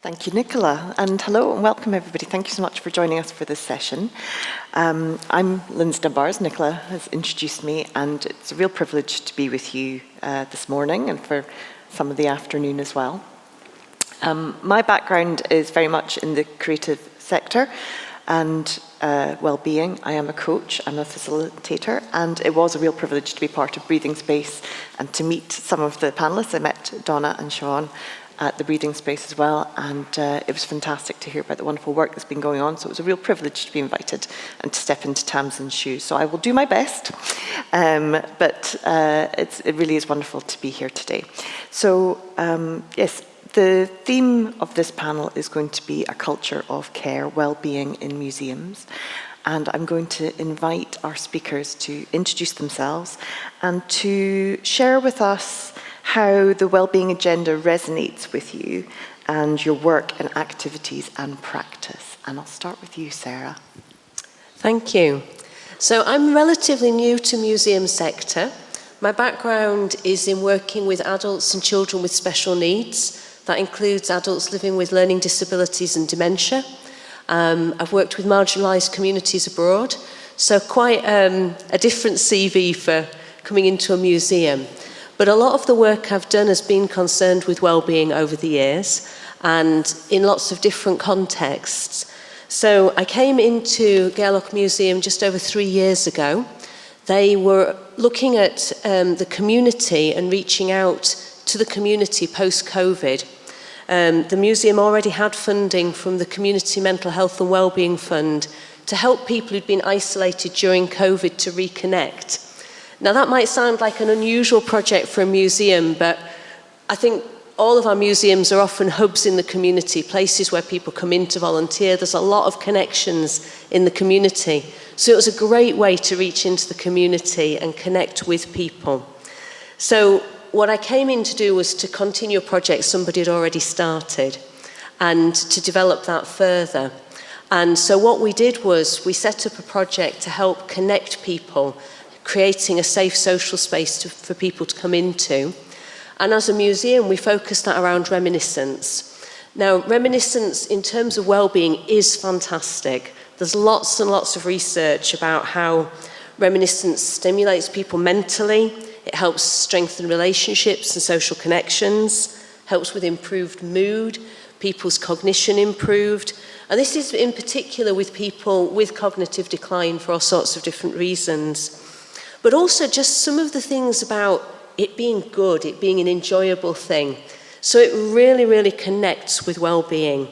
Thank you, Nicola, and hello and welcome everybody. Thank you so much for joining us for this session. I'm Lindsay Dunbar, as Nicola has introduced me, and it's a real privilege to be with you this morning and for some of the afternoon as well. My background is very much in the creative sector and well-being. I am a coach, I'm a facilitator, and it was a real privilege to be part of Breathing Space and to meet some of the panellists. I met Donna and Siobhan at the Breathing Space as well, and it was fantastic to hear about the wonderful work that's been going on. So it was a real privilege to be invited and to step into Tamsin's shoes. So I will do my best, but it really is wonderful to be here today. So yes, the theme of this panel is going to be a culture of care, well-being in museums. And I'm going to invite our speakers to introduce themselves and to share with us how the wellbeing agenda resonates with you and your work and activities and practice. And I'll start with you, Sarah. Thank you. So I'm relatively new to museum sector. My background is in working with adults and children with special needs. That includes adults living with learning disabilities and dementia. I've worked with marginalised communities abroad, so quite a different CV for coming into a museum. But a lot of the work I've done has been concerned with well-being over the years and in lots of different contexts. So I came into Gairloch Museum just over 3 years ago. They were looking at the community and reaching out to the community post-COVID. The museum already had funding from the Community Mental Health and Wellbeing Fund to help people who'd been isolated during COVID to reconnect. Now that might sound like an unusual project for a museum, but I think all of our museums are often hubs in the community, places where people come in to volunteer. There's a lot of connections in the community. So it was a great way to reach into the community and connect with people. So what I came in to do was to continue a project somebody had already started and to develop that further. And so what we did was we set up a project to help connect people, creating a safe social space for people to come into. And as a museum, we focused that around reminiscence. Now, reminiscence in terms of well-being is fantastic. There's lots and lots of research about how reminiscence stimulates people mentally. It helps strengthen relationships and social connections, helps with improved mood, people's cognition improved. And this is in particular with people with cognitive decline for all sorts of different reasons. But also just some of the things about it being good, it being an enjoyable thing. So it really, really connects with well-being.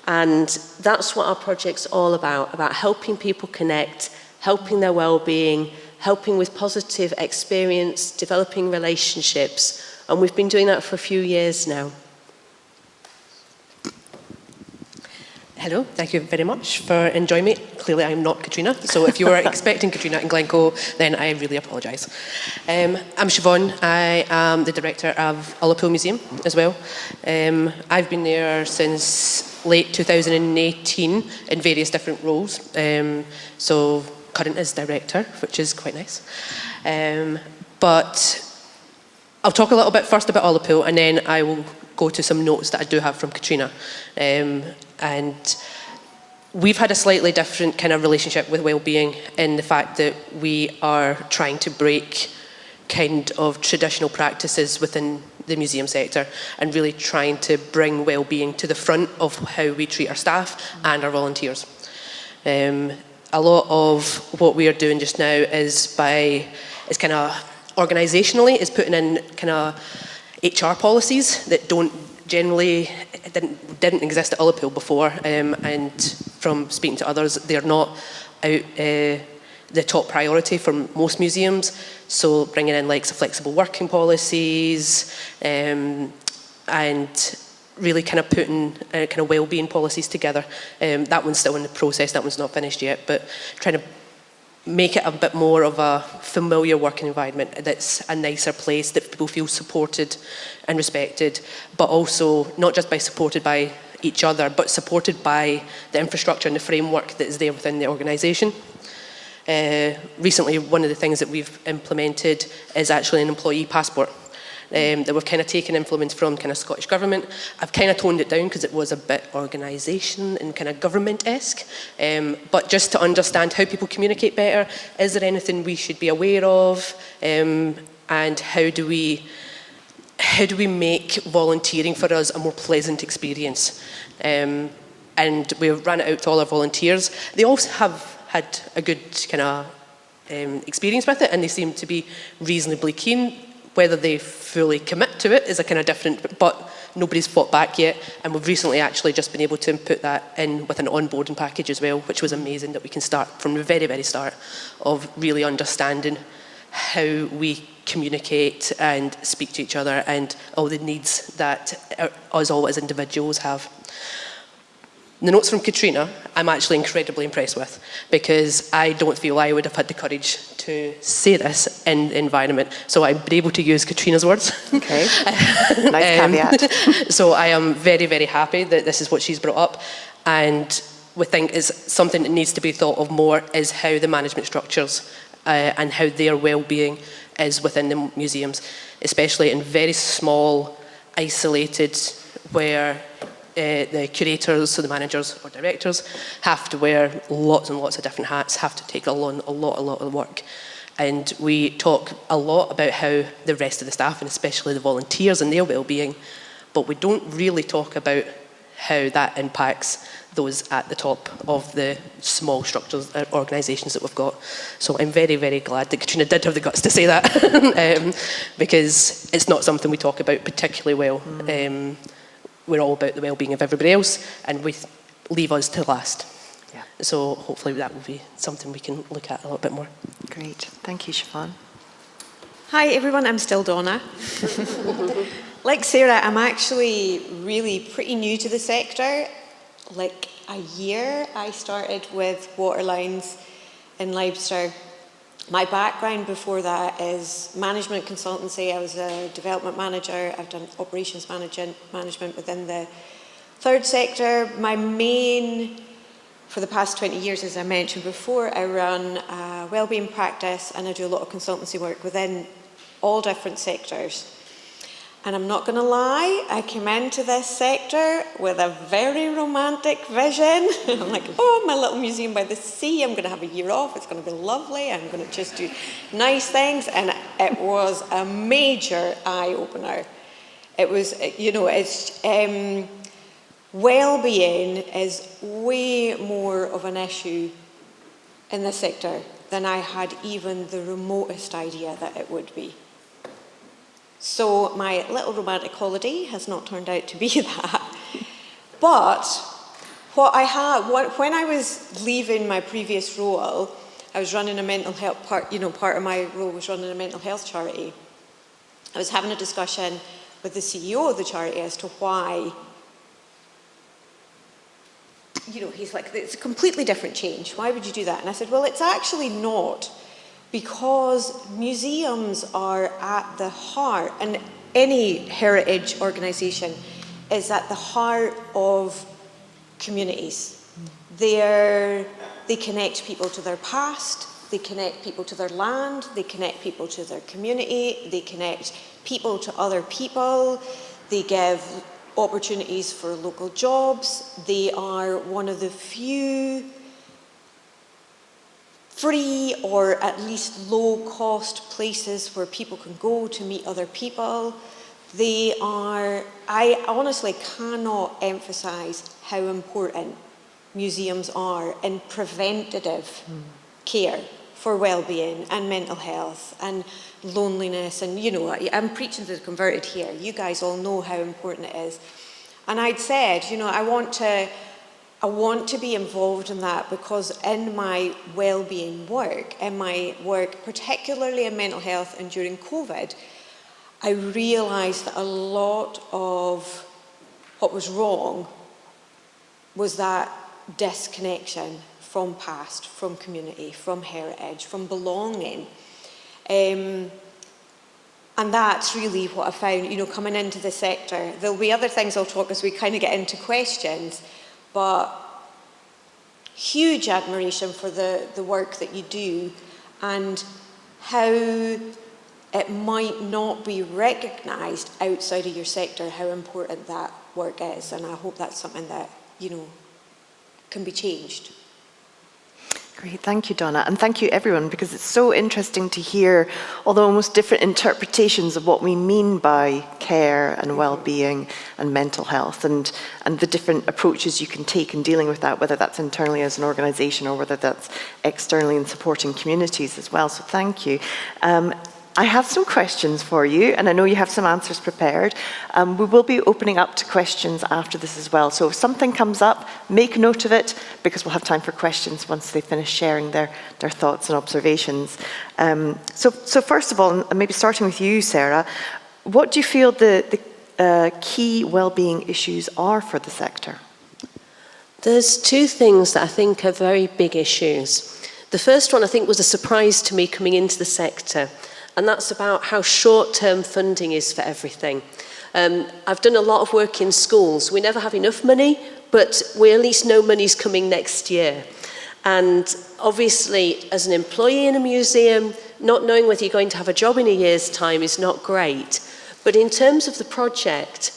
And that's what our project's all about helping people connect, helping their well-being, helping with positive experience, developing relationships. And we've been doing that for a few years now. Hello, thank you very much for enjoying me. Clearly I'm not Katrina, so if you were expecting Katrina in Glencoe, then I really apologise. I'm Siobhan, I am the director of Ullapool Museum as well. I've been there since late 2018 in various different roles. So current as director, which is quite nice. But I'll talk a little bit first about Ullapool and then I will go to some notes that I do have from Katrina. And we've had a slightly different kind of relationship with wellbeing in the fact that we are trying to break kind of traditional practices within the museum sector and really trying to bring wellbeing to the front of how we treat our staff and our volunteers. A lot of what we are doing just now is kind of organisationally is putting in kind of HR policies that didn't exist at Ullapool before, and from speaking to others, they're not out the top priority for most museums. So bringing in like some flexible working policies and really kind of putting kind of well-being policies together. That one's still in the process. That one's not finished yet, but trying to make it a bit more of a familiar working environment that's a nicer place that people feel supported and respected, but also not just supported by each other, but supported by the infrastructure and the framework that is there within the organisation. Recently, one of the things that we've implemented is actually an employee passport. that we've kind of taken influence from kind of Scottish Government. I've kind of toned it down because it was a bit organisation and kind of government-esque, but just to understand how people communicate better, is there anything we should be aware of, and how do we make volunteering for us a more pleasant experience? And we ran it out to all our volunteers. They all have had a good kind of experience with it, and they seem to be reasonably keen. Whether they fully commit to it is a kind of different, but nobody's fought back yet, and we've recently actually just been able to put that in with an onboarding package as well, which was amazing, that we can start from the very, very start of really understanding how we communicate and speak to each other and all the needs that us all as individuals have. The notes from Katrina, I'm actually incredibly impressed with, because I don't feel I would have had the courage to say this in the environment. So I've been able to use Katrina's words. Okay, nice caveat. So I am very, very happy that this is what she's brought up. And we think is something that needs to be thought of more is how the management structures and how their well-being is within the museums, especially in very small, isolated, where the curators, so the managers or directors, have to wear lots and lots of different hats, have to take on a lot of work. And we talk a lot about how the rest of the staff, and especially the volunteers and their well-being, but we don't really talk about how that impacts those at the top of the small structures, organisations that we've got. So I'm very, very glad that Katrina did have the guts to say that, because it's not something we talk about particularly well. We're all about the well-being of everybody else, and we leave us to last. Yeah. So hopefully that will be something we can look at a little bit more. Great. Thank you, Siobhan. Hi everyone, I'm still Donna. Like Sarah, I'm actually really pretty new to the sector. Like a year I started with Waterlines in Leicester. My background before that is management consultancy. I was a development manager. I've done operations management within the third sector. My main, for the past 20 years, as I mentioned before, I run a wellbeing practice and I do a lot of consultancy work within all different sectors. And I'm not going to lie, I came into this sector with a very romantic vision. I'm like, oh, my little museum by the sea, I'm going to have a year off, it's going to be lovely, I'm going to just do nice things. And it was a major eye-opener. It was, well-being is way more of an issue in this sector than I had even the remotest idea that it would be. So my little romantic holiday has not turned out to be that. But when I was leaving my previous role, I was running a mental health part of my role was running a mental health charity. I was having a discussion with the CEO of the charity as to why, he's like, it's a completely different change. Why would you do that? And I said, well, it's actually not. Because museums are at the heart, and any heritage organisation is at the heart of communities. They connect people to their past, they connect people to their land, they connect people to their community, they connect people to other people, they give opportunities for local jobs. They are one of the few free or at least low-cost places where people can go to meet other people. I honestly cannot emphasise how important museums are in preventative care for well-being and mental health and loneliness. And I'm preaching to the converted here. You guys all know how important it is. And I'd said, I want to be involved in that because in my well-being work, in my work, particularly in mental health and during COVID, I realised that a lot of what was wrong was that disconnection from past, from community, from heritage, from belonging. And that's really what I found, coming into the sector. There'll be other things I'll talk as we kind of get into questions, but huge admiration for the work that you do and how it might not be recognised outside of your sector how important that work is, and I hope that's something that, you know, can be changed. Great, thank you, Donna, and thank you everyone, because it's so interesting to hear all the almost different interpretations of what we mean by care and well-being and mental health, and the different approaches you can take in dealing with that, whether that's internally as an organisation or whether that's externally in supporting communities as well. So thank you. I have some questions for you, and I know you have some answers prepared. We will be opening up to questions after this as well. So if something comes up, make note of it, because we'll have time for questions once they finish sharing their thoughts and observations. So first of all, and maybe starting with you, Sarah, what do you feel the key well-being issues are for the sector? There's two things that I think are very big issues. The first one I think was a surprise to me coming into the sector, and that's about how short-term funding is for everything. I've done a lot of work in schools. We never have enough money, but we at least know money's coming next year. And obviously, as an employee in a museum, not knowing whether you're going to have a job in a year's time is not great. But in terms of the project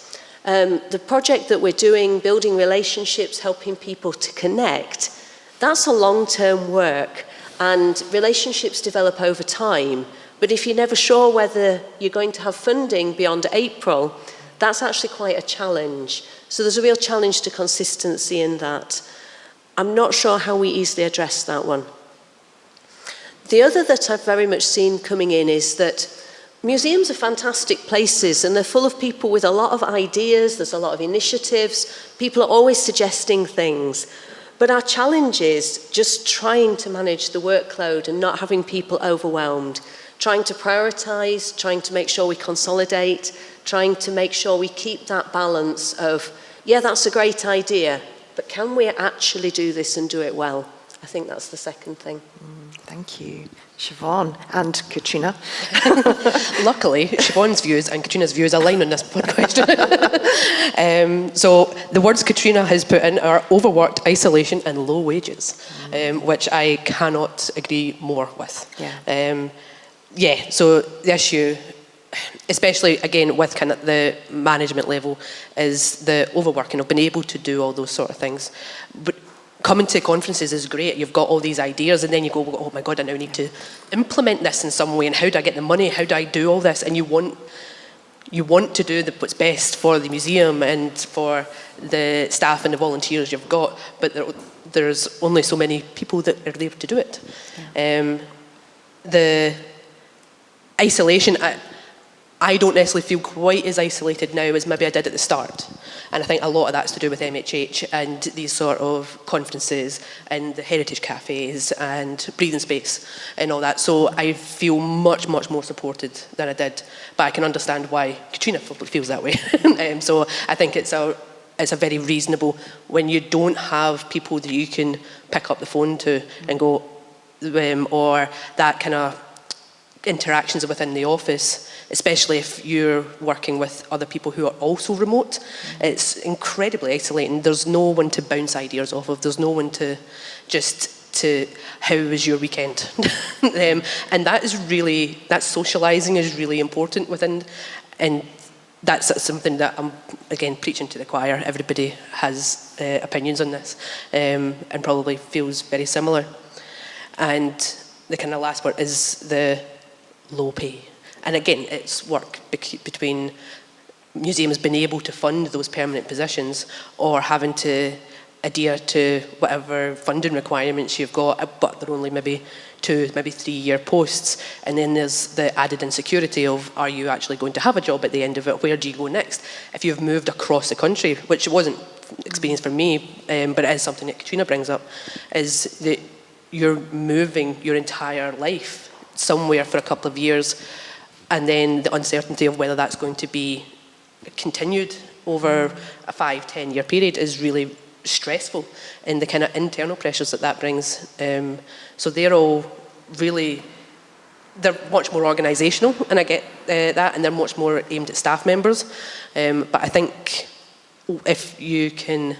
that we're doing, building relationships, helping people to connect, that's a long-term work, and relationships develop over time. But if you're never sure whether you're going to have funding beyond April, that's actually quite a challenge. So there's a real challenge to consistency in that. I'm not sure how we easily address that one. The other that I've very much seen coming in is that museums are fantastic places, and they're full of people with a lot of ideas, there's a lot of initiatives, people are always suggesting things. But our challenge is just trying to manage the workload and not having people overwhelmed. Trying to prioritise, trying to make sure we consolidate, trying to make sure we keep that balance of, yeah, that's a great idea, but can we actually do this and do it well? I think that's the second thing. Thank you. Siobhan and Katrina. Luckily, Siobhan's views and Katrina's views align on this one question. So the words Katrina has put in are overworked, isolation and low wages, which I cannot agree more with. Yeah. So the issue, especially again with kind of the management level, is the overworking of being able to do all those sort of things. But coming to conferences is great. You've got all these ideas, and then you go, oh my God, I now need to implement this in some way. And how do I get the money? How do I do all this? And you want to do what's best for the museum and for the staff and the volunteers you've got, but there's only so many people that are there to do it. Yeah. The isolation, I don't necessarily feel quite as isolated now as maybe I did at the start. And I think a lot of that's to do with MHH and these sort of conferences and the heritage cafes and breathing space and all that. So I feel much, much more supported than I did. But I can understand why Katrina feels that way. So I think it's a very reasonable, when you don't have people that you can pick up the phone to and go, or that kind of interactions within the office, especially if you're working with other people who are also remote, it's incredibly isolating. There's no one to bounce ideas off of. There's no one to how was your weekend? And that socialising is really important within, and that's something that I'm, again, preaching to the choir. Everybody has opinions on this and probably feels very similar. And the kind of last part is the low pay. And again, it's work between museums being able to fund those permanent positions or having to adhere to whatever funding requirements you've got, but they're only maybe 2, maybe 3-year posts. And then there's the added insecurity of, are you actually going to have a job at the end of it? Where do you go next? If you've moved across the country, which wasn't experience for me, but it is something that Katrina brings up, is that you're moving your entire life somewhere for a couple of years, and then the uncertainty of whether that's going to be continued over a 5-10 year period is really stressful, and the kind of internal pressures that brings. So they're all really, they're much more organisational, and I get that, and they're much more aimed at staff members. But I think if you can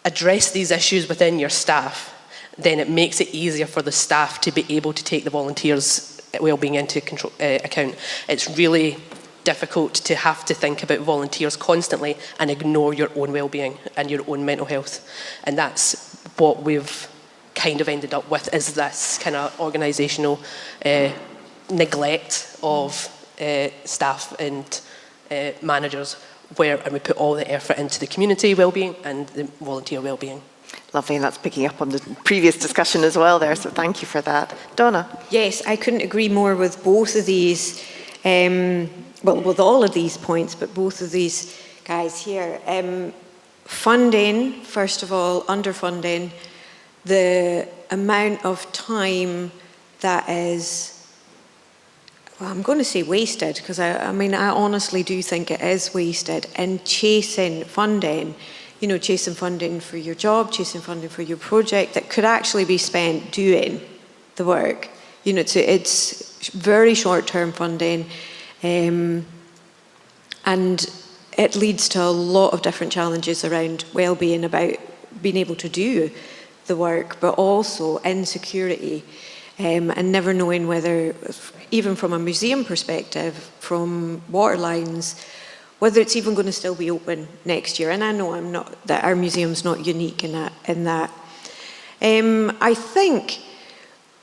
address these issues within your staff, then it makes it easier for the staff to be able to take the volunteers wellbeing into account. It's really difficult to have to think about volunteers constantly and ignore your own well-being and your own mental health. And that's what we've kind of ended up with, is this kind of organisational neglect of staff and managers, and we put all the effort into the community well-being and the volunteer well-being. Lovely, and that's picking up on the previous discussion as well there, so thank you for that. Donna? Yes, I couldn't agree more with both of these, well, with all of these points, but both of these guys here. Funding, first of all, underfunding, the amount of time that is, well, I'm going to say wasted, because I mean, I honestly do think it is wasted, in chasing funding. You know, chasing funding for your job, chasing funding for your project that could actually be spent doing the work. You know, it's very short-term funding, and it leads to a lot of different challenges around well-being, about being able to do the work, but also insecurity, and never knowing whether, even from a museum perspective, from water lines, whether it's even going to still be open next year. And I know that our museum's not unique in that. I think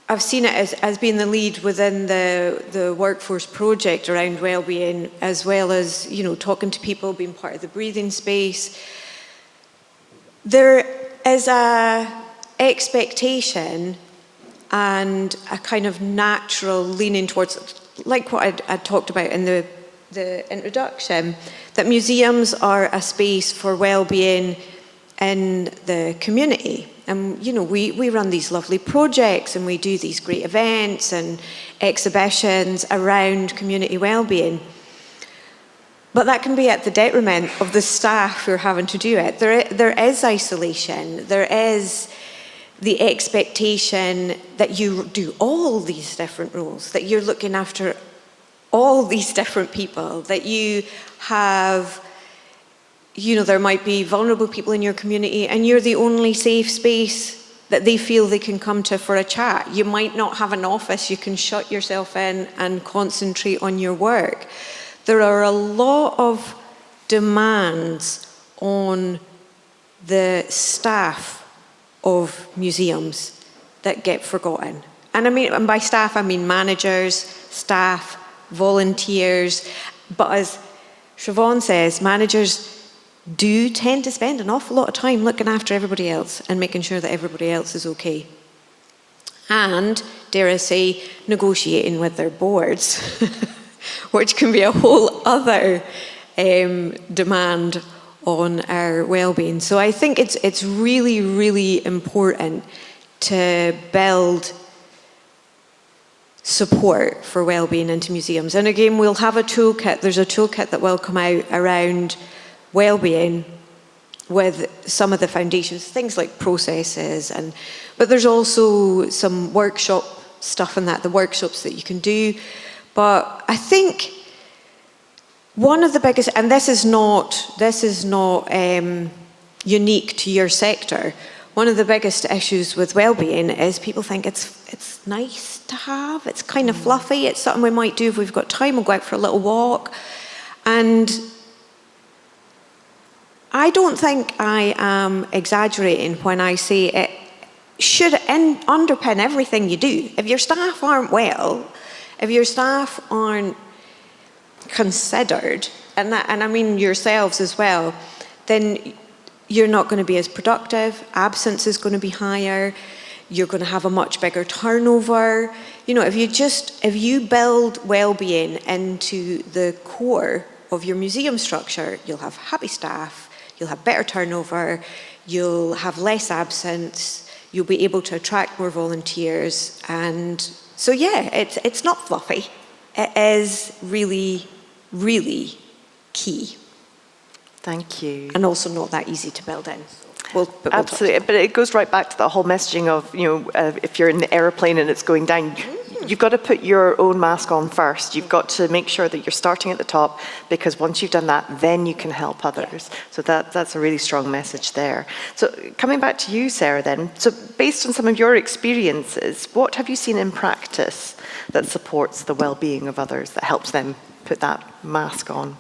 I've seen it as being the lead within the workforce project around wellbeing, as well as, you know, talking to people, being part of the breathing space. There is a expectation and a kind of natural leaning towards, like what I talked about in the introduction, that museums are a space for well-being in the community. And, you know, we run these lovely projects and we do these great events and exhibitions around community well-being. But that can be at the detriment of the staff who are having to do it. There is isolation. There is the expectation that you do all these different roles, that you're looking after all these different people, that you have, you know, there might be vulnerable people in your community and you're the only safe space that they feel they can come to for a chat. You might not have an office you can shut yourself in and concentrate on your work. There are a lot of demands on the staff of museums that get forgotten. And by staff, I mean managers, staff, volunteers, but as Siobhan says, managers do tend to spend an awful lot of time looking after everybody else and making sure that everybody else is okay. And, dare I say, negotiating with their boards, which can be a whole other demand on our well-being. So I think it's really, really important to build support for wellbeing into museums. And again, we'll have a toolkit. There's a toolkit that will come out around wellbeing with some of the foundations, things like processes, but there's also some workshop stuff in that, the workshops that you can do. But I think one of the biggest, and this is not unique to your sector, one of the biggest issues with wellbeing is people think it's nice to have, it's kind of fluffy, it's something we might do if we've got time, we'll go out for a little walk. And I don't think I am exaggerating when I say it should underpin everything you do. If your staff aren't well, if your staff aren't considered, and I mean yourselves as well, then you're not going to be as productive, absence is going to be higher, you're going to have a much bigger turnover. You know, if you build well-being into the core of your museum structure, you'll have happy staff, you'll have better turnover, you'll have less absence, you'll be able to attract more volunteers. And so yeah, it's not fluffy. It is really, really key. Thank you. And also not that easy to build in. Absolutely, but it goes right back to the whole messaging of, you know, if you're in the airplane and it's going down, you've got to put your own mask on first. You've got to make sure that you're starting at the top, because once you've done that, then you can help others. So that's a really strong message there. So coming back to you, Sarah, then. So based on some of your experiences, what have you seen in practice that supports the well-being of others, that helps them put that mask on?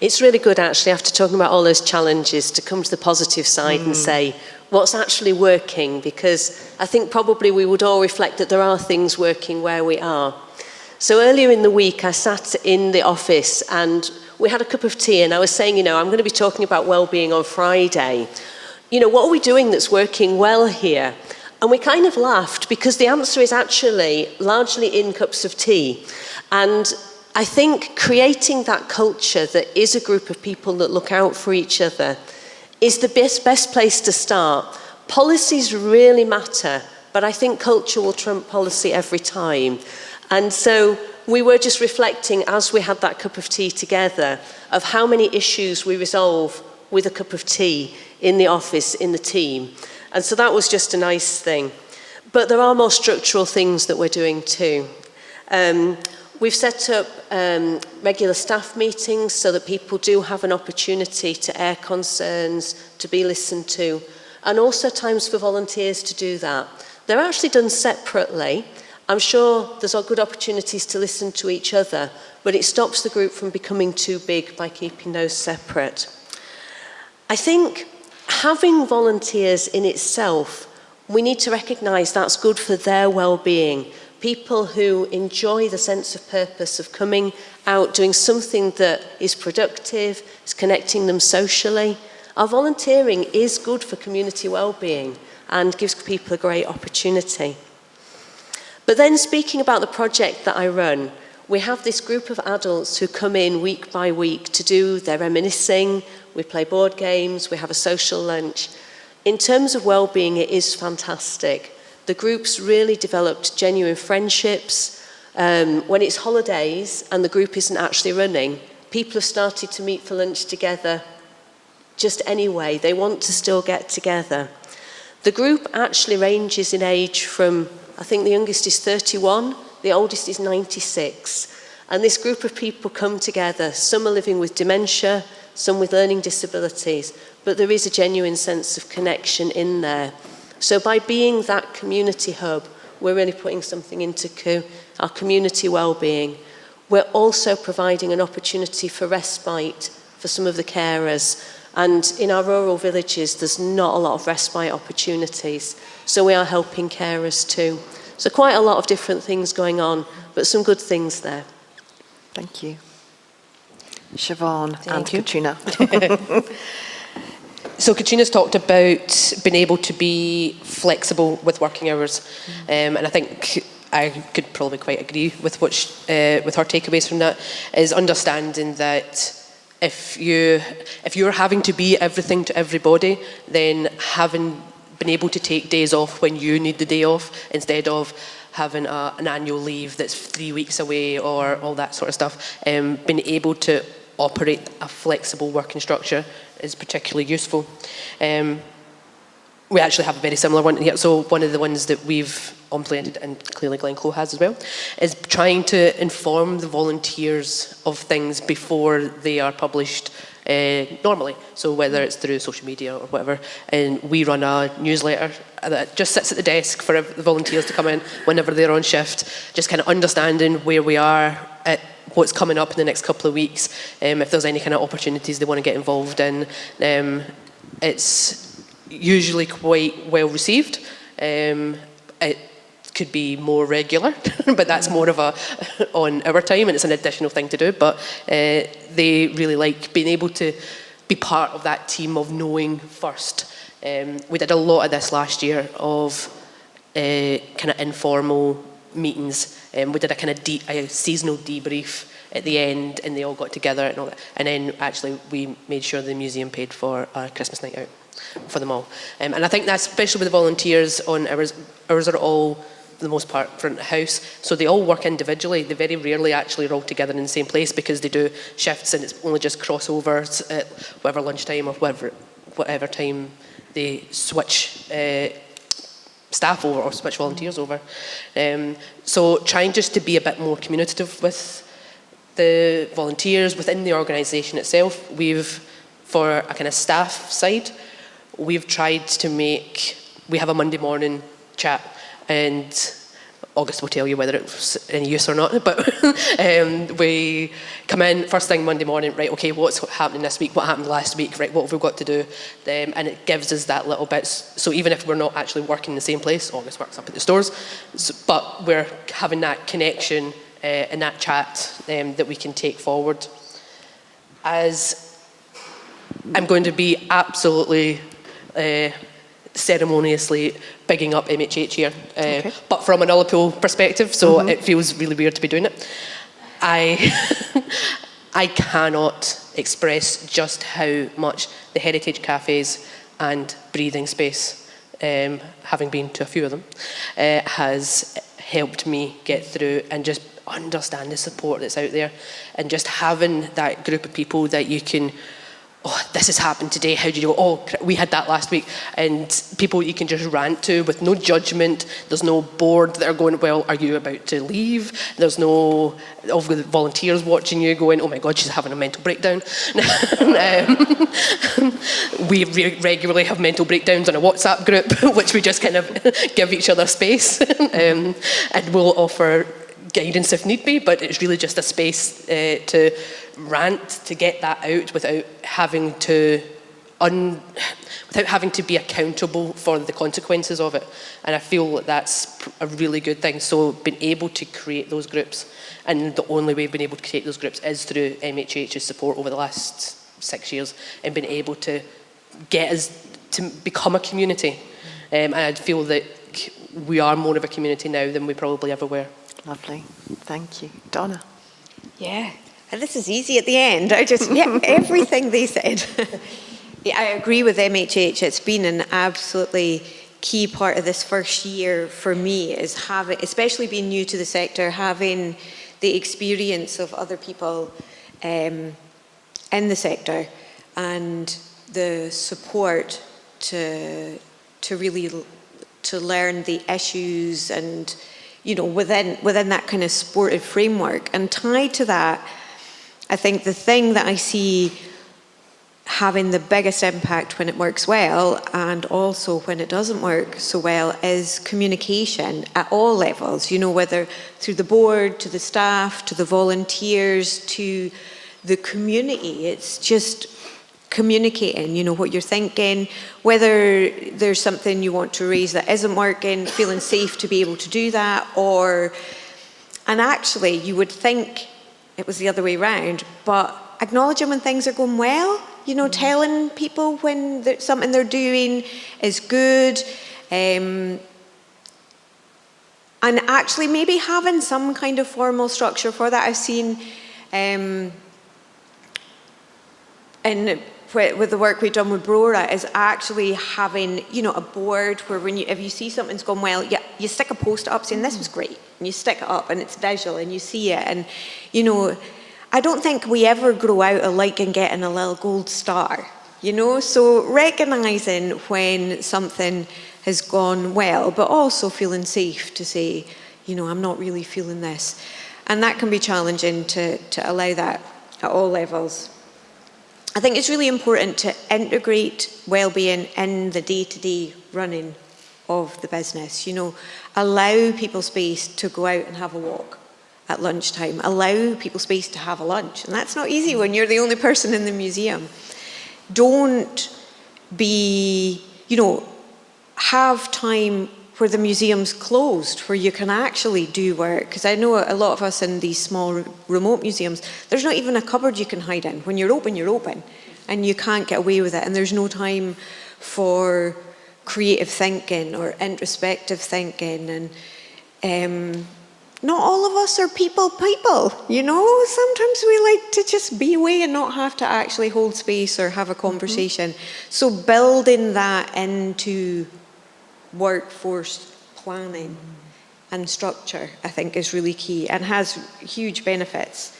It's really good, actually, after talking about all those challenges, to come to the positive side and say, what's actually working? Because I think probably we would all reflect that there are things working where we are. So earlier in the week, I sat in the office and we had a cup of tea, and I was saying, I'm going to be talking about well-being on Friday. What are we doing that's working well here? And we kind of laughed, because the answer is actually largely in cups of tea. And I think creating that culture that is a group of people that look out for each other is the best place to start. Policies really matter, but I think culture will trump policy every time. And so we were just reflecting, as we had that cup of tea together, of how many issues we resolve with a cup of tea in the office, in the team. And so that was just a nice thing. But there are more structural things that we're doing too. We've set up regular staff meetings so that people do have an opportunity to air concerns, to be listened to, and also times for volunteers to do that. They're actually done separately. I'm sure there's good opportunities to listen to each other, but it stops the group from becoming too big by keeping those separate. I think having volunteers in itself, we need to recognise that's good for their well-being. People who enjoy the sense of purpose of coming out, doing something that is productive, is connecting them socially. Our volunteering is good for community well-being and gives people a great opportunity. But then, speaking about the project that I run, we have this group of adults who come in week by week to do their reminiscing. We play board games, we have a social lunch. In terms of well-being, it is fantastic. The group's really developed genuine friendships. When it's holidays and the group isn't actually running, people have started to meet for lunch together just anyway. They want to still get together. The group actually ranges in age from, I think the youngest is 31, the oldest is 96. And this group of people come together. Some are living with dementia, some with learning disabilities, but there is a genuine sense of connection in there. So by being that community hub, we're really putting something into our community well-being. We're also providing an opportunity for respite for some of the carers. And in our rural villages, there's not a lot of respite opportunities. So we are helping carers too. So quite a lot of different things going on, but some good things there. Thank you. Siobhan and you. Katrina. So Katrina's talked about being able to be flexible with working hours, and I think I could probably quite agree with with her takeaways from that, is understanding that if you're having to be everything to everybody, then having been able to take days off when you need the day off instead of having an annual leave that's 3 weeks away or all that sort of stuff, being able to operate a flexible working structure is particularly useful. We actually have a very similar one here. So one of the ones that we've implemented, and clearly Glencoe has as well, is trying to inform the volunteers of things before they are published normally. So whether it's through social media or whatever, and we run a newsletter that just sits at the desk for the volunteers to come in whenever they're on shift, just kind of understanding where we are at what's coming up in the next couple of weeks, if there's any kind of opportunities they want to get involved in. It's usually quite well received. It could be more regular, but that's more of on our time, and it's an additional thing to do. But they really like being able to be part of that team of knowing first. We did a lot of this last year of kind of informal meetings. We did a kind of a seasonal debrief at the end, and they all got together and all that. And then actually we made sure the museum paid for a Christmas night out for them all. And I think that's especially with the volunteers on ours are all, for the most part, front of house. So they all work individually. They very rarely actually are all together in the same place because they do shifts and it's only just crossovers at whatever lunchtime or whatever time they switch staff over or switch volunteers over. So trying just to be a bit more communicative with the volunteers within the organisation itself. For a kind of staff side, we've tried to we have a Monday morning chat, and August will tell you whether it's any use or not, but we come in first thing Monday morning, right, okay, what's happening this week, what happened last week, right, what have we got to do, and it gives us that little bit, so even if we're not actually working in the same place, August works up at the stores, but we're having that connection and that chat that we can take forward. As I'm going to be absolutely ceremoniously bigging up MHH here, Okay. but from an Ullapool perspective, so it feels really weird to be doing it. I cannot express just how much the heritage cafes and breathing space, having been to a few of them, has helped me get through and just understand the support that's out there, and just having that group of people that you can, oh, this has happened today, how did you go? Oh, we had that last week. And people you can just rant to with no judgment. There's no board that are going, well, are you about to leave? There's no of the volunteers watching you going, oh my God, she's having a mental breakdown. We regularly have mental breakdowns on a WhatsApp group, which we just kind of give each other space. And we'll offer guidance if need be, but it's really just a space to rant, to get that out without having to be accountable for the consequences of it. And I feel that's a really good thing. So being able to create those groups, and the only way we've been able to create those groups is through MHH's support over the last 6 years, and being able to get us to become a community. And I feel that we are more of a community now than we probably ever were. Lovely. Thank you. Donna? Yeah, and this is easy at the end. Everything they said. Yeah, I agree with MHH. It's been an absolutely key part of this first year for me, is having, especially being new to the sector, having the experience of other people in the sector and the support to really to learn the issues and, you know, within that kind of supportive framework. And tied to that, I think the thing that I see having the biggest impact when it works well, and also when it doesn't work so well, is communication at all levels, you know, whether through the board, to the staff, to the volunteers, to the community. It's just communicating, you know, what you're thinking, whether there's something you want to raise that isn't working, feeling safe to be able to do that, and actually you would think it was the other way around, but acknowledging when things are going well, you know, telling people when something they're doing is good, and actually maybe having some kind of formal structure for that. I've seen with the work we've done with Brora, is actually having, you know, a board where if you see something's gone well, you stick a post up saying this was great, and you stick it up and it's visual and you see it. And, you know, I don't think we ever grow out of liking getting a little gold star, you know? So recognising when something has gone well, but also feeling safe to say, you know, I'm not really feeling this. And that can be challenging to allow that at all levels. I think it's really important to integrate wellbeing in the day-to-day running of the business. You know, allow people space to go out and have a walk at lunchtime. Allow people space to have a lunch. And that's not easy when you're the only person in the museum. Don't be, you know, have time where the museum's closed, where you can actually do work. Because I know a lot of us in these small remote museums, there's not even a cupboard you can hide in. When you're open, and you can't get away with it. And there's no time for creative thinking or introspective thinking. And not all of us are people, you know? Sometimes we like to just be away and not have to actually hold space or have a conversation. So building that into workforce planning and structure, I think, is really key and has huge benefits.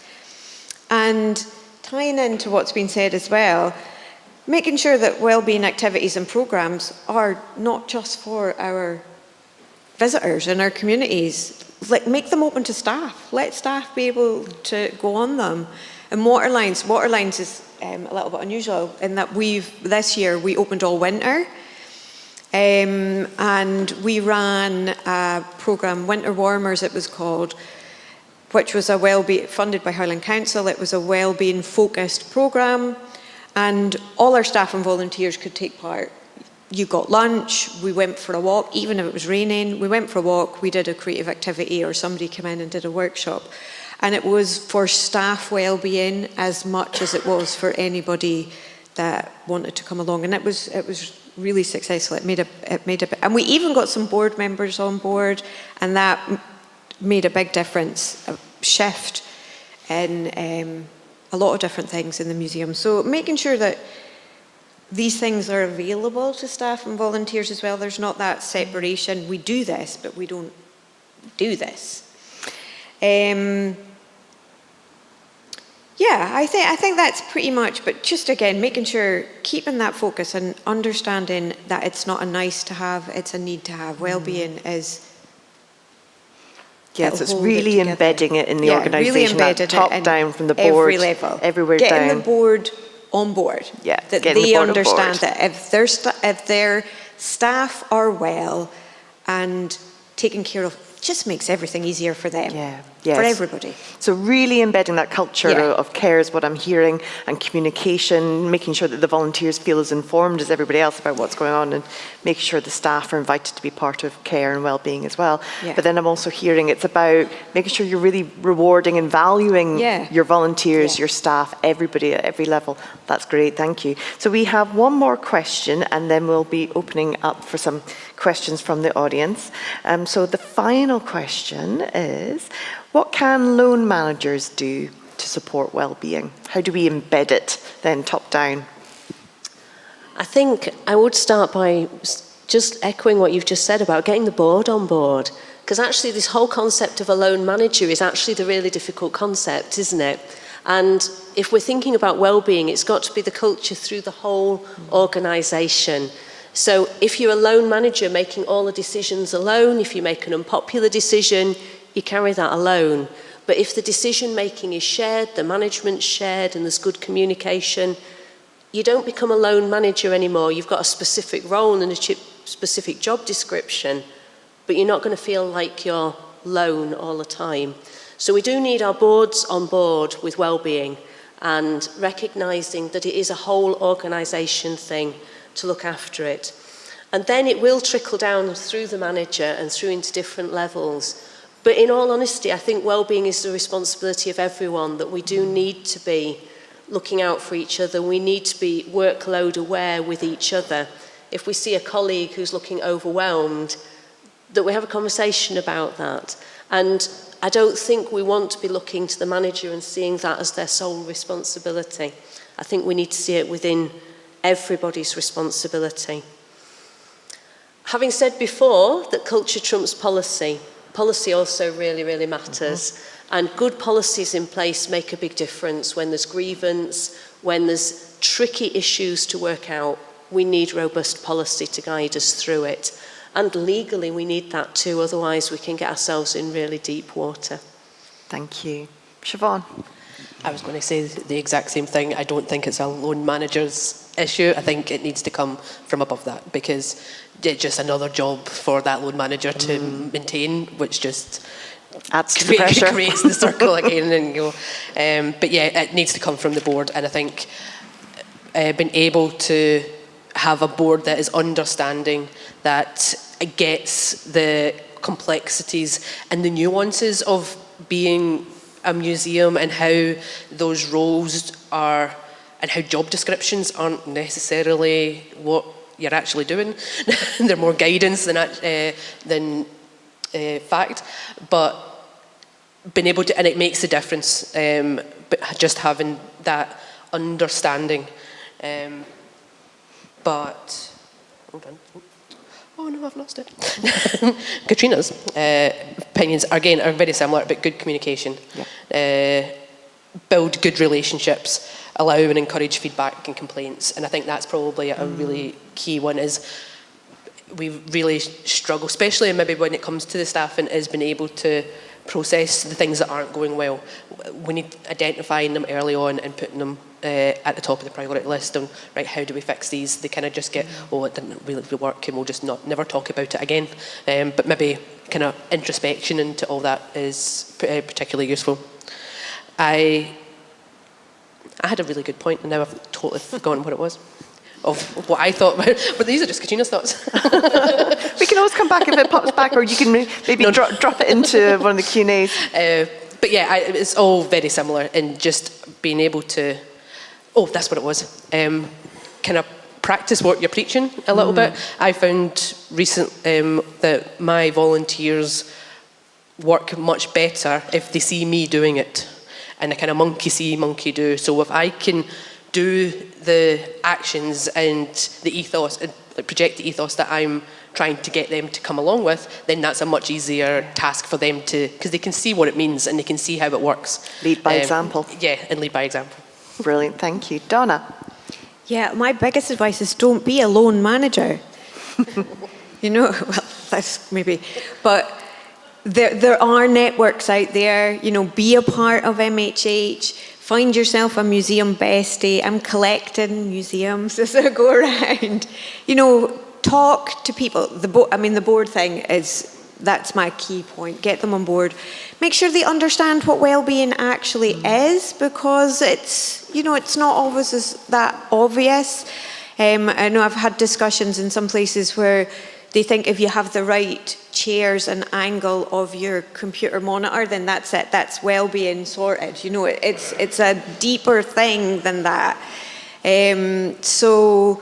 And tying into what's been said as well, making sure that wellbeing activities and programs are not just for our visitors in our communities. Like, make them open to staff. Let staff be able to go on them. And Waterlines is a little bit unusual in that this year we opened all winter. And we ran a programme, Winter Warmers it was called, which was funded by Highland Council. It was a wellbeing focused programme, and all our staff and volunteers could take part. You got lunch, we went for a walk, even if it was raining, we went for a walk, we did a creative activity, or somebody came in and did a workshop. And it was for staff wellbeing as much as it was for anybody that wanted to come along. And it was really successful. It made a, and we even got some board members on board, and that made a big difference, a shift in a lot of different things in the museum. So making sure that these things are available to staff and volunteers as well. There's not that separation. We do this, but we don't do this. Yeah, I think that's pretty much, but just again, making sure, keeping that focus and understanding that it's not a nice to have, it's a need to have. Wellbeing is... Yes, it's really embedding it in the organisation, really that top down from the board, every level, everywhere down. Getting the board on board. Yeah, that they understand that if their staff are well and taken care of, it just makes everything easier for them. Yeah, yes. For everybody. So really embedding that culture of care is what I'm hearing, and communication, making sure that the volunteers feel as informed as everybody else about what's going on, and making sure the staff are invited to be part of care and wellbeing as well. Yeah. But then I'm also hearing it's about making sure you're really rewarding and valuing your volunteers, your staff, everybody at every level. That's great, thank you. So we have one more question, and then we'll be opening up for some questions from the audience. So the final question is, what can loan managers do to support wellbeing? How do we embed it then top down? I think I would start by just echoing what you've just said about getting the board on board, because actually this whole concept of a loan manager is actually the really difficult concept, isn't it? And if we're thinking about wellbeing, it's got to be the culture through the whole organisation. So if you're a loan manager making all the decisions alone, if you make an unpopular decision, you carry that alone. But if the decision making is shared, the management's shared, and there's good communication, you don't become a loan manager anymore. You've got a specific role and a specific job description, but you're not going to feel like you're lone all the time. So we do need our boards on board with wellbeing and recognising that it is a whole organisation thing to look after it. And then it will trickle down through the manager and through into different levels. But in all honesty, I think wellbeing is the responsibility of everyone, that we do need to be looking out for each other. We need to be workload aware with each other. If we see a colleague who's looking overwhelmed, that we have a conversation about that. And I don't think we want to be looking to the manager and seeing that as their sole responsibility. I think we need to see it within everybody's responsibility. Having said before that culture trumps policy, policy also really, really matters. And good policies in place make a big difference when there's grievance, when there's tricky issues to work out. We need robust policy to guide us through it. And legally we need that too, otherwise we can get ourselves in really deep water. Thank you. Siobhan? I was going to say the exact same thing. I don't think it's a loan manager's issue. I think it needs to come from above that, because it's just another job for that loan manager to maintain, which just adds to the pressure. Creates the circle again. And but yeah, it needs to come from the board. And I think being able to have a board that is understanding, that gets the complexities and the nuances of being a museum, and how those roles are, and how job descriptions aren't necessarily what you're actually doing. They're more guidance than fact. But being able to, and it makes a difference, but just having that understanding. But, hold on. Oh no, I've lost it. Katrina's opinions, again, are very similar, but good communication. Yeah. Build good relationships, allow and encourage feedback and complaints. And I think that's probably a really key one, is we really struggle, especially maybe when it comes to the staffing, is being able to process the things that aren't going well. We need identifying them early on and putting them at the top of the priority list on, right, how do we fix these? They kind of just get, oh, it didn't really work, and we'll just never talk about it again. But maybe kind of introspection into all that is particularly useful. I had a really good point, and now I've totally forgotten what it was. Of what I thought, but these are just Katrina's thoughts. We can always come back if it pops back, or you can maybe drop it into one of the Q&As. But yeah, it's all very similar in just being able to, oh, that's what it was, kind of practice what you're preaching a little bit. I found that my volunteers work much better if they see me doing it, and a kind of monkey see, monkey do. So if I can do the actions and the ethos, and project the ethos that I'm trying to get them to come along with, then that's a much easier task for them to, because they can see what it means and they can see how it works. Lead by example. Yeah, and lead by example. Brilliant, thank you. Donna? Yeah, my biggest advice is don't be a lone manager. Well, that's maybe, but there are networks out there, be a part of MHH, find yourself a museum bestie. I'm collecting museums as I go around. Talk to people. The board thing that's my key point. Get them on board. Make sure they understand what well-being actually is, because it's not always that obvious. I know I've had discussions in some places where they think if you have the right chairs and angle of your computer monitor, then that's it. That's well-being sorted. It's a deeper thing than that. So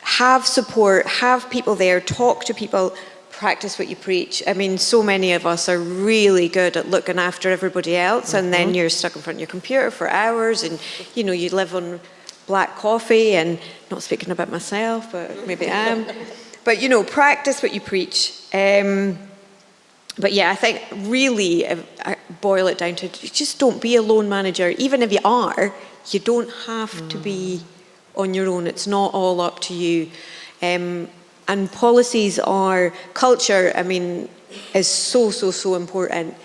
have support, have people there, talk to people, practice what you preach. So many of us are really good at looking after everybody else, and then you're stuck in front of your computer for hours, and you live on black coffee, and not speaking about myself, but maybe I am. But, practice what you preach. But yeah, I think really I boil it down to just don't be a lone manager. Even if you are, you don't have to be on your own. It's not all up to you. And policies are, culture, is so important.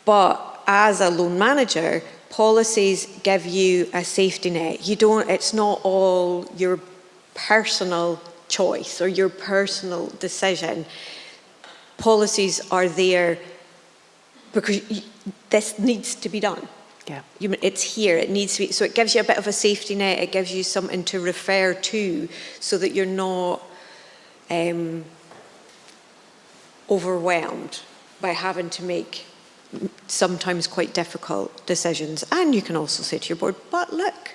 But as a lone manager, policies give you a safety net. It's not all your personal choice or your personal decision. Policies are there because this needs to be done. Yeah. It's here, it needs to be, so it gives you a bit of a safety net, it gives you something to refer to so that you're not overwhelmed by having to make sometimes quite difficult decisions. And you can also say to your board, but look.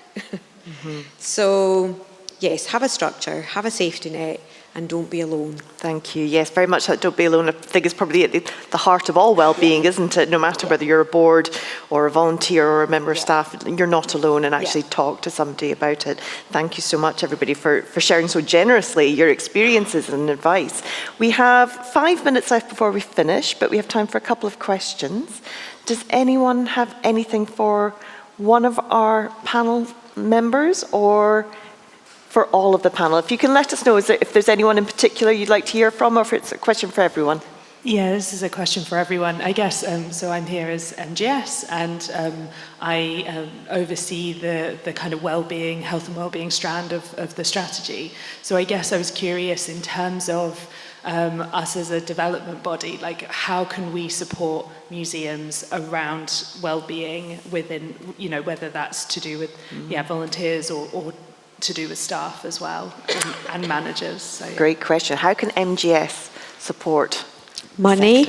So yes, have a structure, have a safety net, and don't be alone. Thank you. Yes, very much that don't be alone. I think is probably at the heart of all well-being, isn't it? No matter whether you're a board or a volunteer or a member of staff, you're not alone, and actually talk to somebody about it. Thank you so much, everybody, for sharing so generously your experiences and advice. We have 5 minutes left before we finish, but we have time for a couple of questions. Does anyone have anything for one of our panel members, or for all of the panel? If you can let us know if there's anyone in particular you'd like to hear from, or if it's a question for everyone. Yeah, this is a question for everyone, I guess. So I'm here as MGS, and I oversee the kind of well-being, health and well-being strand of the strategy. So I guess I was curious in terms of us as a development body, like how can we support museums around well-being within, whether that's to do with volunteers or to do with staff as well, and managers. So, yeah. Great question. How can MGS support? Money.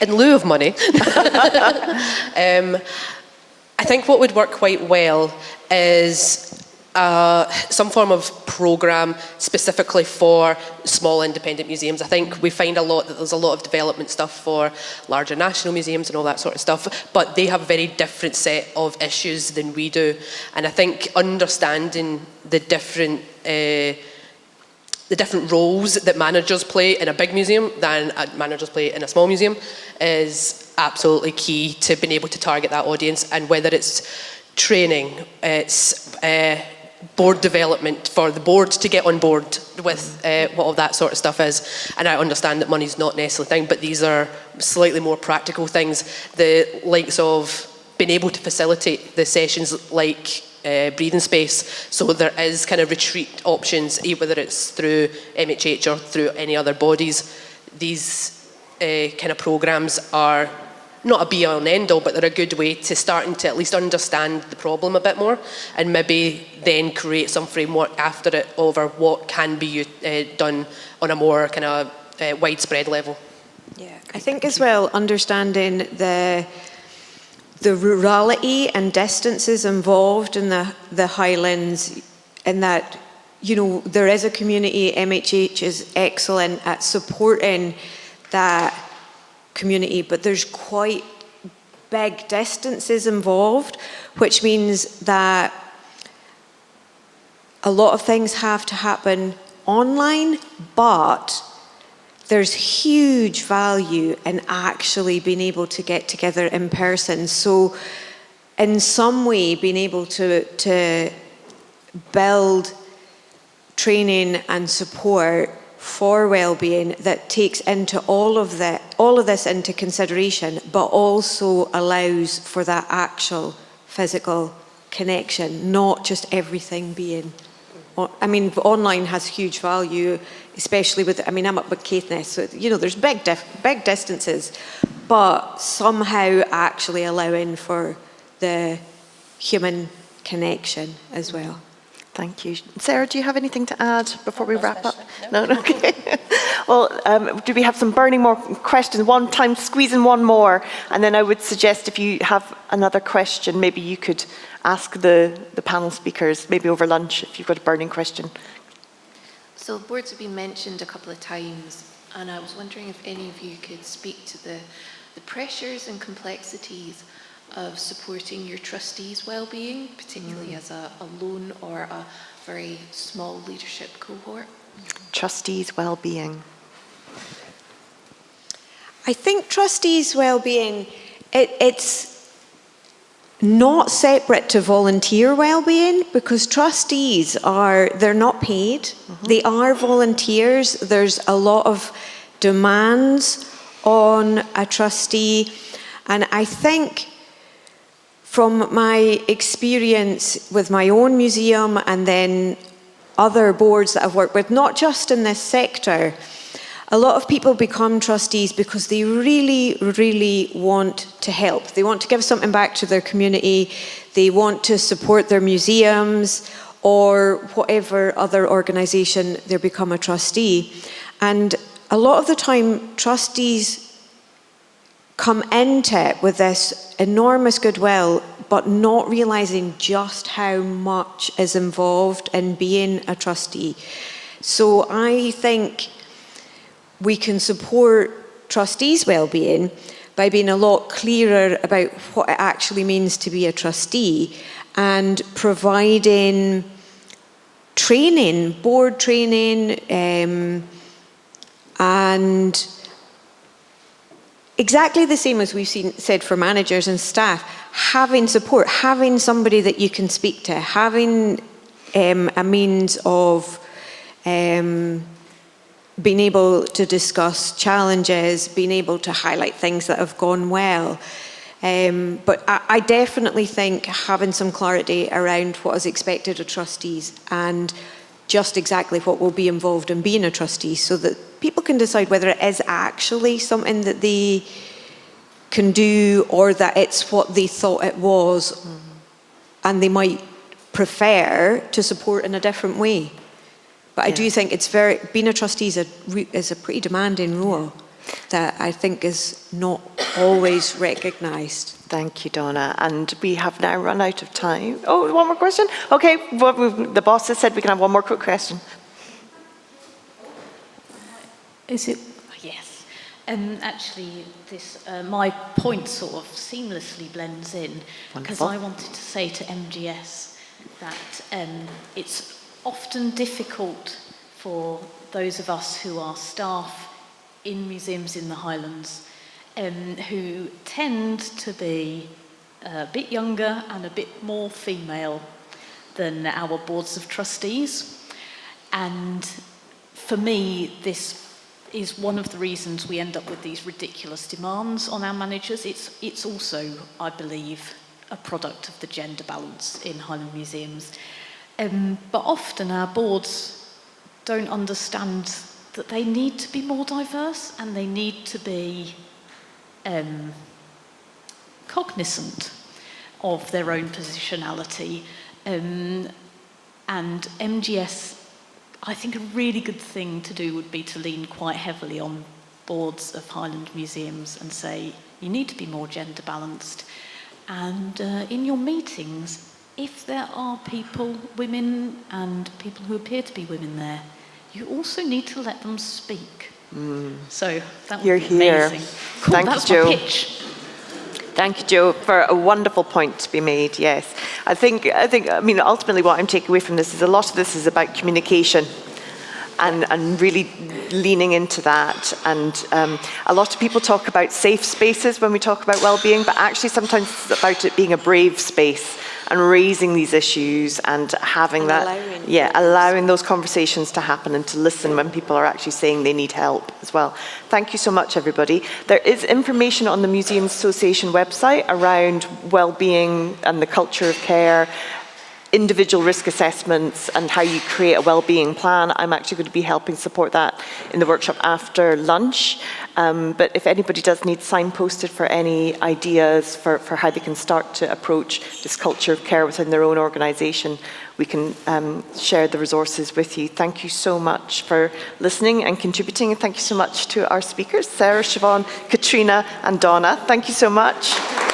In lieu of money, I think what would work quite well is some form of programme specifically for small independent museums. I think we find that there's a lot of development stuff for larger national museums and all that sort of stuff, but they have a very different set of issues than we do. And I think understanding the different roles that managers play in a big museum than managers play in a small museum is absolutely key to being able to target that audience. And whether it's training, it's board development for the board to get on board with what all that sort of stuff is. And I understand that money's not necessarily a thing, but these are slightly more practical things. The likes of being able to facilitate the sessions like breathing space, so there is kind of retreat options, whether it's through MHH or through any other bodies. These kind of programmes are not a be-all and end-all, but they're a good way to starting to at least understand the problem a bit more, and maybe then create some framework after it over what can be done on a more kind of widespread level. Yeah, I think as well, understanding the rurality and distances involved in the Highlands, in that, you know, there is a community. MHH is excellent at supporting that community, but there's quite big distances involved, which means that a lot of things have to happen online, but there's huge value in actually being able to get together in person. So in some way, being able to build training and support for wellbeing that takes into all of this into consideration, but also allows for that actual physical connection, not just everything being. I mean, online has huge value, especially with. I mean, I'm up with Caithness, so you know, there's big distances, but somehow actually allowing for the human connection as well. Thank you. Sarah, do you have anything to add before we wrap up? No? Okay. Well, do we have some burning more questions? One time, squeeze in one more, and then I would suggest if you have another question, maybe you could ask the panel speakers, maybe over lunch, if you've got a burning question. So boards have been mentioned a couple of times, and I was wondering if any of you could speak to the pressures and complexities of supporting your trustees' well-being, particularly as a lone or a very small leadership cohort. Trustees' well-being. I think trustees' well-being, it's not separate to volunteer well-being, because trustees they're not paid. Mm-hmm. They are volunteers. There's a lot of demands on a trustee, and I think from my experience with my own museum and then other boards that I've worked with, not just in this sector, a lot of people become trustees because they really, really want to help. They want to give something back to their community. They want to support their museums or whatever other organisation they become a trustee. And a lot of the time, trustees come into it with this enormous goodwill, but not realising just how much is involved in being a trustee. So I think we can support trustees' well-being by being a lot clearer about what it actually means to be a trustee, and providing training, board training, and exactly the same as we've said for managers and staff, having support, having somebody that you can speak to, having a means of being able to discuss challenges, being able to highlight things that have gone well. But I definitely think having some clarity around what is expected of trustees and just exactly what will be involved in being a trustee, so that people can decide whether it is actually something that they can do or that it's what they thought it was, mm-hmm. and they might prefer to support in a different way. But I do think being a trustee is a pretty demanding role that I think is not always recognised. Thank you, Donna. And we have now run out of time. Oh, one more question? Okay, the boss has said we can have one more quick question. Is it? Yes. Actually, this my point sort of seamlessly blends in, because I wanted to say to MGS that it's often difficult for those of us who are staff in museums in the Highlands, who tend to be a bit younger and a bit more female, than our boards of trustees. And for me, this is one of the reasons we end up with these ridiculous demands on our managers. It's also, I believe, a product of the gender balance in Highland Museums. But often our boards don't understand that they need to be more diverse and they need to be cognizant of their own positionality. And MGS, I think a really good thing to do would be to lean quite heavily on boards of Highland Museums and say, you need to be more gender balanced. And in your meetings, if there are people, women and people who appear to be women there, you also need to let them speak. So that would be amazing. Cool, Thank that's you, Jo. my pitch. Thank you, Jo, for a wonderful point to be made. Yes, I mean, ultimately, what I'm taking away from this is a lot of this is about communication, and really leaning into that. And a lot of people talk about safe spaces when we talk about well-being, but actually sometimes it's about it being a brave space and raising these issues and having allowing those conversations to happen and to listen when people are actually saying they need help as well. Thank you so much, everybody. There is information on the Museums Association website around well-being and the culture of care, individual risk assessments and how you create a well-being plan. I'm actually going to be helping support that in the workshop after lunch. But if anybody does need signposted for any ideas for how they can start to approach this culture of care within their own organisation, we can share the resources with you. Thank you so much for listening and contributing, and thank you so much to our speakers, Sarah, Siobhan, Katrina and Donna. Thank you so much.